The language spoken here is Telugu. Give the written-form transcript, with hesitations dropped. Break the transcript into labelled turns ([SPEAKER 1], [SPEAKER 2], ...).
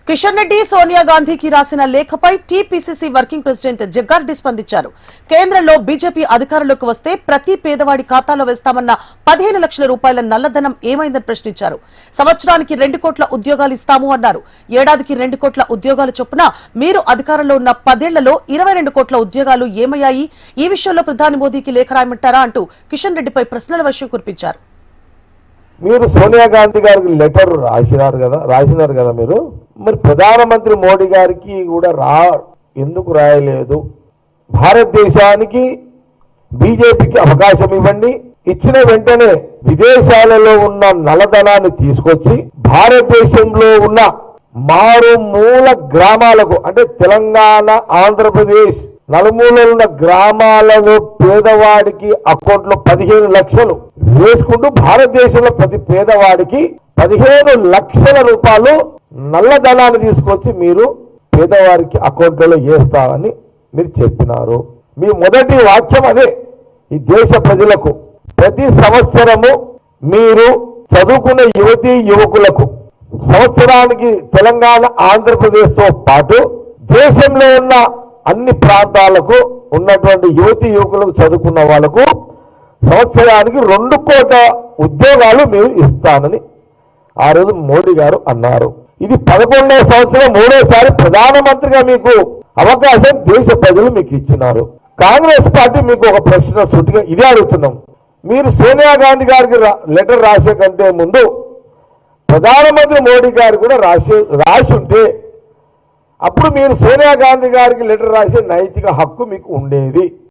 [SPEAKER 1] కిషన్ రెడ్డి సోనియా గాంధీకి రాసిన లేఖపై టీపీసీసీ వర్కింగ్ ప్రెసిడెంట్ జగ్గారెడ్డి స్పందించారు. కేంద్రంలో బీజేపీ అధికారంలోకి వస్తే ప్రతి పేదవాడి ఖాతాలో వేస్తామన్న 15 లక్షల రూపాయల నల్లధనం ఏమైందని ప్రశ్నించారు. సంవత్సరానికి 2 కోట్ల ఉద్యోగాలు ఇస్తాము అన్నారు. ఏడాదికి 2 కోట్ల ఉద్యోగాల చొప్పున మీరు అధికారంలో ఉన్న 10 ఏళ్లలో 22 కోట్ల ఉద్యోగాలు ఏమయ్యాయి? ఈ విషయంలో ప్రధాని మోదీకి లేఖ రాయమంటారా అంటూ కిషన్ రెడ్డిపై ప్రశ్నల వర్షం కురిపించారు.
[SPEAKER 2] మీరు సోనియా గాంధీ గారికి లెటర్ రాసినారు కదా మీరు మరి ప్రధానమంత్రి మోడీ గారికి కూడా ఎందుకు రాయలేదు? భారతదేశానికి బీజేపీకి అవకాశం ఇవ్వండి, ఇచ్చిన వెంటనే విదేశాలలో ఉన్న నల్లధనాన్ని తీసుకొచ్చి భారతదేశంలో ఉన్న మారుమూల గ్రామాలకు అంటే తెలంగాణ, ఆంధ్రప్రదేశ్ నలుమూలలో ఉన్న గ్రామాలలో పేదవాడికి అకౌంట్లో 15 లక్షలు వేసుకుంటూ భారతదేశంలో ప్రతి పేదవాడికి 15 లక్షల రూపాయలు నల్లధనాన్ని తీసుకొచ్చి మీరు పేదవారికి అకౌంట్లలో వేస్తామని మీరు చెప్పినారు. మీ మొదటి వాక్యం అదే. ఈ దేశ ప్రజలకు ప్రతి సంవత్సరము మీరు చదువుకున్న యువతీ యువకులకు సంవత్సరానికి తెలంగాణ, ఆంధ్రప్రదేశ్తో పాటు దేశంలో ఉన్న అన్ని ప్రాంతాలకు ఉన్నటువంటి యువతీ యువకులకు చదువుకున్న వాళ్లకు సంవత్సరానికి 2 కోట్ల ఉద్యోగాలు మీరు ఇస్తానని ఆ రోజు మోడీ గారు అన్నారు. ఇది 11వ సంవత్సరం 3వసారి ప్రధానమంత్రిగా మీకు అవకాశం దేశ ప్రజలు మీకు ఇచ్చినారు. కాంగ్రెస్ పార్టీ మీకు ఒక ప్రశ్న సూటిగా ఇదే అడుగుతున్నాం. మీరు సోనియా గాంధీ గారికి లెటర్ రాసే కంటే ముందు ప్రధానమంత్రి మోడీ గారు కూడా రాసి ఉంటే అప్పుడు మీరు సోనియా గాంధీ గారికి లెటర్ రాసే నైతిక హక్కు మీకు ఉండేది.